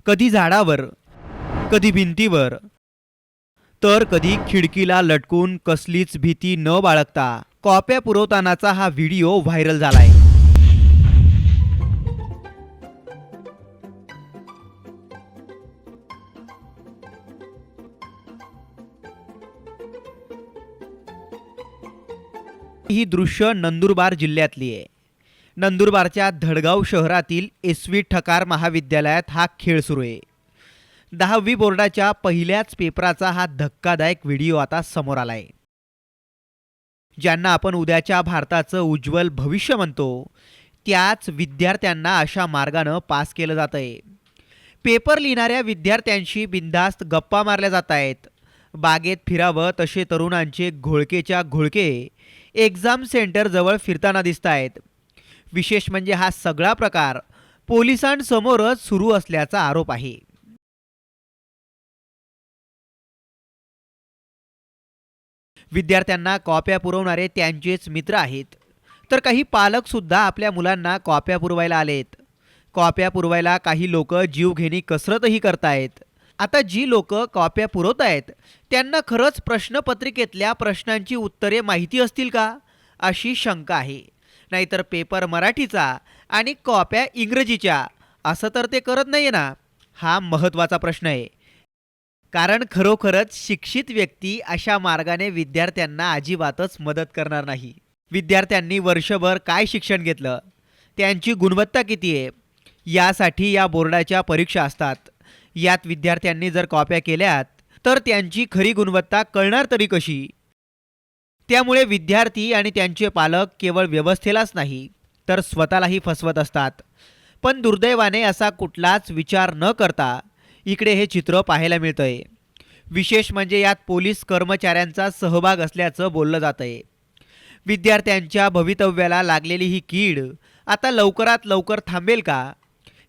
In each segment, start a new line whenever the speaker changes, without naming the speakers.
कधी झाडावर, कधी भिंतीवर, तर कधी खिडकीला लटकून कसलीच भीती न बाळगता कॉप्या पुरवतानाचा हा व्हिडिओ व्हायरल झालाय। ही दृश्य नंदुरबार जिल्ह्यातली आहे। नंदुरबारच्या धडगाव शहरातील एसवी ठकार महाविद्यालयात हा खेळ सुरू आहे। 10वी बोर्डाच्या पहिल्याच पेपराचा हा धक्कादायक व्हिडिओ आता समोर आलाय। ज्यांना आपण उद्याच्या भारताचं उज्ज्वल भविष्य म्हणतो, त्याच विद्यार्थ्यांना अशा मार्गाने पास केलं जातंय। पेपर लिहिणाऱ्या विद्यार्थ्यांशी बिनधास्त गप्पा मारल्या जात आहेत। बागेत फिरावं तसे तरुणांचे घोळकेच्या घोळके एक्झाम सेंटर जवळ फिरताना दिसत आहेत। विशेष म्हणजे हा सगळा प्रकार पोलिसांसमोरच सुरू असल्याचा आरोप आहे। विद्यार्थ्यांना कॉप्या पुरवणारे त्यांचेच मित्र आहेत, तर काही पालक सुद्धा आपल्या मुलांना कॉप्या पुरवायला आलेत। कॉप्या पुरवायला काही लोक जीवघेणी कसरतही करतायत। आता जी लोक कॉप्या पुरवतायत त्यांना खरंच प्रश्नपत्रिकेतल्या प्रश्नांची उत्तरे माहिती असतील का, अशी शंका आहे। नाहीतर पेपर मराठीचा आणि कॉप्या इंग्रजीच्या असं तर ते करत नाहीये ना, हा महत्त्वाचा प्रश्न आहे। कारण खरोखरच शिक्षित व्यक्ती अशा मार्गाने विद्यार्थ्यांना अजिबातच मदत करणार नाही। विद्यार्थ्यांनी वर्षभर काय शिक्षण घेतलं, त्यांची गुणवत्ता किती आहे, यासाठी या बोर्डाच्या परीक्षा असतात। यात विद्यार्थ्यांनी जर कॉप्या केल्यात तर त्यांची खरी गुणवत्ता कळणार तरी कशी? त्यामुळे विद्यार्थी आणि त्यांचे पालक केवळ व्यवस्थेलाच नाही तर स्वतःलाही फसवत असतात। पण दुर्दैवाने असा कुठलाच विचार न करता इकडे हे चित्र पाहायला मिळतंय। विशेष म्हणजे यात पोलीस कर्मचाऱ्यांचा सहभाग असल्याचं बोललं जातंय। विद्यार्थ्यांच्या भवितव्याला लागलेली ही कीड आता लवकरात लवकर थांबेल का?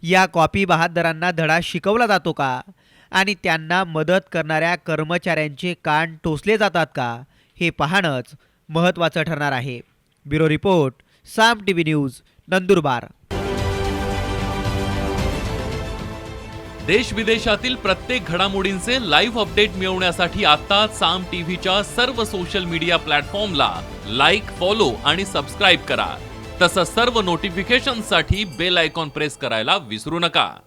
या कॉपी बहादरांना धडा शिकवला जातो का? आणि त्यांना मदत करणाऱ्या कर्मचाऱ्यांचे कान टोचले जातात का? हे पाहणंच महत्त्वाचं ठरणार आहे। ब्युरो रिपोर्ट, साम टीव्ही न्यूज, नंदुरबार।
देश विदेशातील प्रत्येक घडामोडींचे लाईव्ह अपडेट मिळवण्यासाठी आता साम टीव्हीच्या सर्व सोशल मीडिया प्लॅटफॉर्मला लाईक, फॉलो आणि सबस्क्राईब करा। तसंच सर्व नोटिफिकेशनसाठी बेल आयकॉन प्रेस करायला विसरू नका।